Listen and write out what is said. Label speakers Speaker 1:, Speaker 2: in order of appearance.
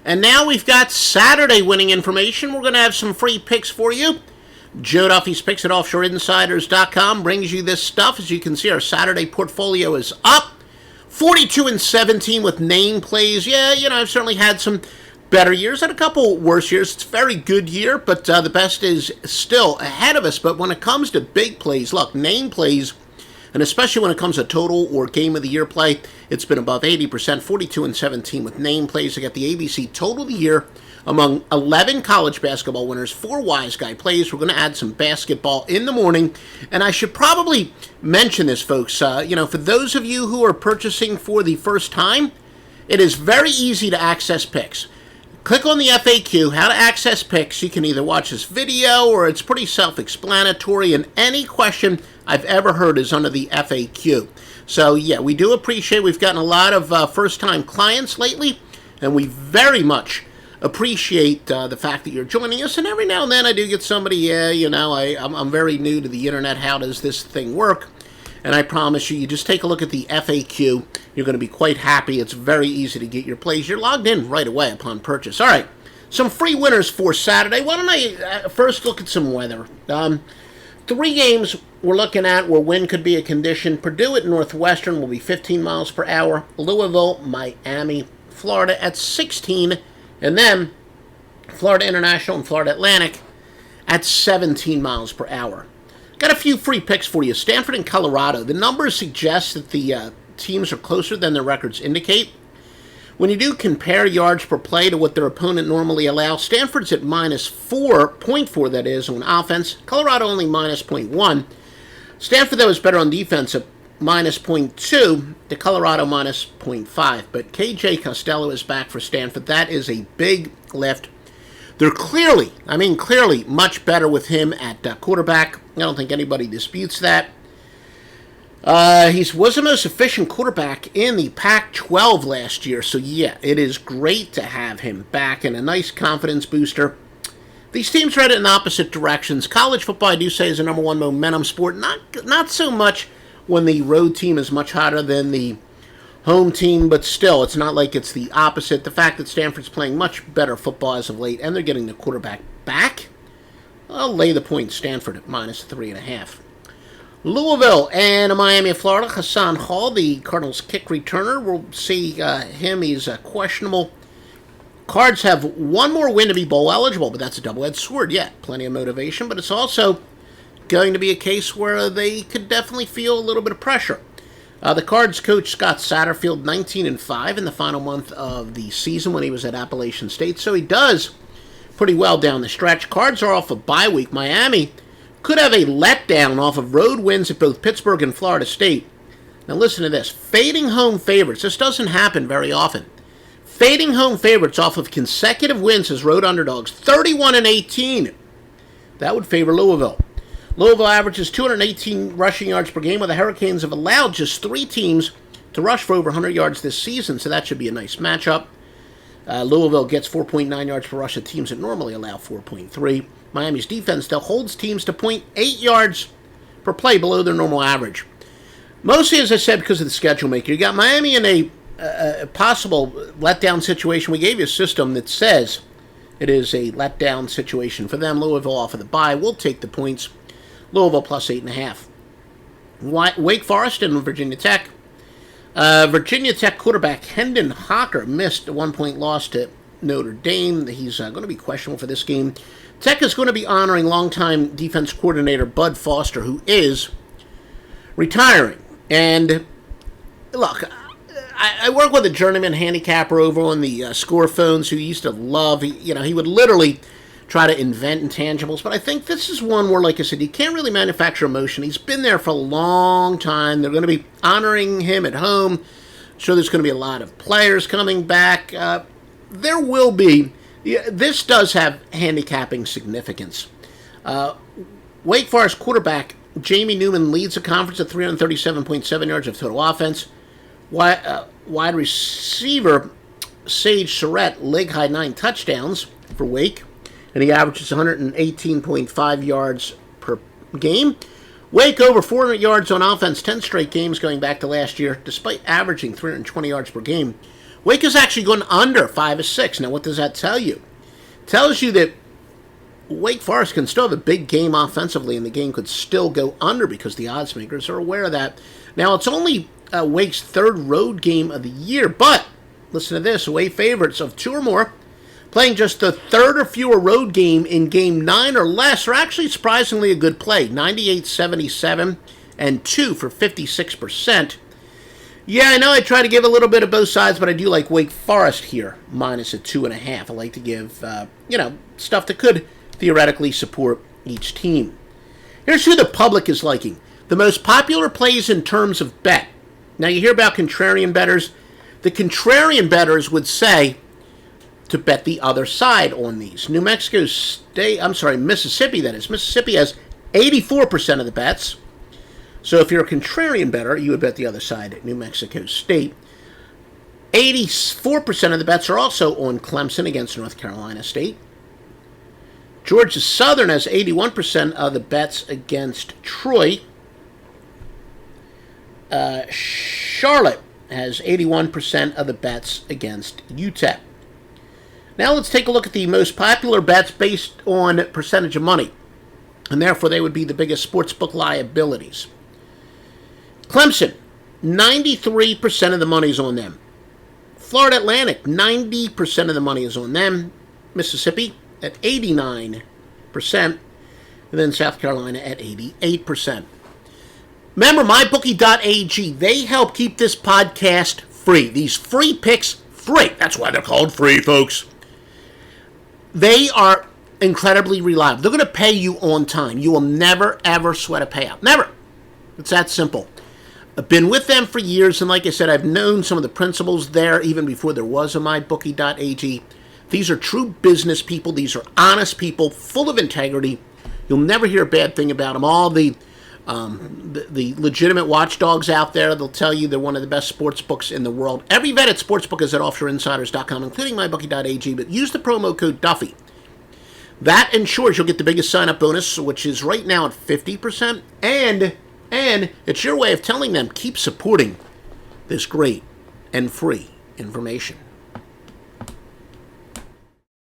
Speaker 1: And now we've got Saturday winning information. We're going to have some free picks for you. Joe Duffy's Picks at OffshoreInsiders.com brings you this stuff. As you can see, our Saturday portfolio is up 42-17 with name plays. Yeah, I've certainly had some better years and a couple worse years. It's a very good year, but the best is still ahead of us. But when it comes to big plays, look, name plays, and especially when it comes to total or game of the year play, it's been above 80%, 42-17 with name plays. I got the ABC Total of the Year among 11 college basketball winners, 4 Wise Guy plays. We're going to add some basketball in the morning. And I should probably mention this, folks. For those of you who are purchasing for the first time, it is very easy to access picks. Click on the FAQ, how to access picks. You can either watch this video or it's pretty self-explanatory, and any question I've ever heard is under the FAQ. So, yeah, we do appreciate we've gotten a lot of first-time clients lately, and we very much appreciate the fact that you're joining us. And every now and then I do get somebody, I'm very new to the internet. How does this thing work? And I promise you, you just take a look at the FAQ. You're going to be quite happy. It's very easy to get your plays. You're logged in right away upon purchase. All right, some free winners for Saturday. Why don't I first look at some weather? 3 games we're looking at where wind could be a condition. Purdue at Northwestern will be 15 miles per hour. Louisville, Miami, Florida at 16. And then Florida International and Florida Atlantic at 17 miles per hour. Got a few free picks for you. Stanford and Colorado. The numbers suggest that the teams are closer than their records indicate. When you do compare yards per play to what their opponent normally allows, Stanford's at minus 4.4, that is, on offense. Colorado only minus 0.1. Stanford, though, is better on defense at minus 0.2 to Colorado minus 0.5. But KJ Costello is back for Stanford. That is a big lift. They're clearly much better with him at quarterback. I don't think anybody disputes that. He was the most efficient quarterback in the Pac-12 last year. So, yeah, it is great to have him back and a nice confidence booster. These teams are headed in opposite directions. College football, I do say, is the number one momentum sport. Not so much when the road team is much hotter than the home team, but still, it's not like it's the opposite. The fact that Stanford's playing much better football as of late, and they're getting the quarterback back, I'll lay the point Stanford at minus 3.5. Louisville and Miami, Florida. Hassan Hall, the Cardinals kick returner. We'll see him. He's questionable. Cards have one more win to be bowl eligible, but that's a double-edged sword. Yeah, plenty of motivation, but it's also going to be a case where they could definitely feel a little bit of pressure. The Cards coach Scott Satterfield, 19-5 in the final month of the season when he was at Appalachian State, so he does pretty well down the stretch. Cards are off a bye week. Miami could have a letdown off of road wins at both Pittsburgh and Florida State. Now listen to this. Fading home favorites. This doesn't happen very often. Fading home favorites off of consecutive wins as road underdogs. 31-18. That would favor Louisville. Louisville averages 218 rushing yards per game, while the Hurricanes have allowed just 3 teams to rush for over 100 yards this season, so that should be a nice matchup. Louisville gets 4.9 yards per rush at teams that normally allow 4.3. Miami's defense, though, holds teams to 0.8 yards per play below their normal average. Mostly, as I said, because of the schedule maker. You got Miami in a possible letdown situation. We gave you a system that says it is a letdown situation for them. Louisville off of the bye. We'll take the points. Louisville plus 8.5. Wake Forest and Virginia Tech. Virginia Tech quarterback Hendon Hooker missed a 1-point loss to Notre Dame. He's going to be questionable for this game. Tech is going to be honoring longtime defense coordinator Bud Foster, who is retiring. And look, I work with a journeyman handicapper over on the score phones who used to love, he would literally try to invent intangibles, but I think this is one where, like I said, you can't really manufacture emotion. He's been there for a long time. They're going to be honoring him at home. I'm sure there's going to be a lot of players coming back. There will be. This does have handicapping significance. Wake Forest quarterback Jamie Newman leads the conference at 337.7 yards of total offense. Wide receiver Sage Surratt, leg-high 9 touchdowns for Wake, and he averages 118.5 yards per game. Wake over 400 yards on offense, 10 straight games going back to last year, despite averaging 320 yards per game. Wake has actually gone under 5 of 6. Now, what does that tell you? It tells you that Wake Forest can still have a big game offensively, and the game could still go under because the odds makers are aware of that. Now, it's only Wake's third road game of the year, but listen to this. Away favorites of 2 or more playing just the third or fewer road game in game 9 or less are actually surprisingly a good play. 98-77 and 2 for 56%. Yeah, I know I try to give a little bit of both sides, but I do like Wake Forest here, minus a 2.5. I like to give, stuff that could theoretically support each team. Here's who the public is liking. The most popular plays in terms of bet. Now, you hear about contrarian bettors. The contrarian bettors would say to bet the other side on these. Mississippi, that is. Mississippi has 84% of the bets. So if you're a contrarian bettor, you would bet the other side at New Mexico State. 84% of the bets are also on Clemson against North Carolina State. Georgia Southern has 81% of the bets against Troy. Charlotte has 81% of the bets against UTEP. Now let's take a look at the most popular bets based on percentage of money, and therefore they would be the biggest sportsbook liabilities. Clemson, 93% of the money is on them. Florida Atlantic, 90% of the money is on them. Mississippi at 89%, and then South Carolina at 88%. Remember, mybookie.ag, they help keep this podcast free. These free picks, free. That's why they're called free, folks. They are incredibly reliable. They're going to pay you on time. You will never, ever sweat a payout. Never. It's that simple. I've been with them for years, and like I said, I've known some of the principals there even before there was a mybookie.ag. These are true business people. These are honest people, full of integrity. You'll never hear a bad thing about them. All the legitimate watchdogs out there, they'll tell you they're one of the best sports books in the world. Every vet at sportsbook is at offshoreinsiders.com, including mybookie.ag, but use the promo code Duffy. That ensures you'll get the biggest sign-up bonus, which is right now at 50%, and it's your way of telling them, keep supporting this great and free information.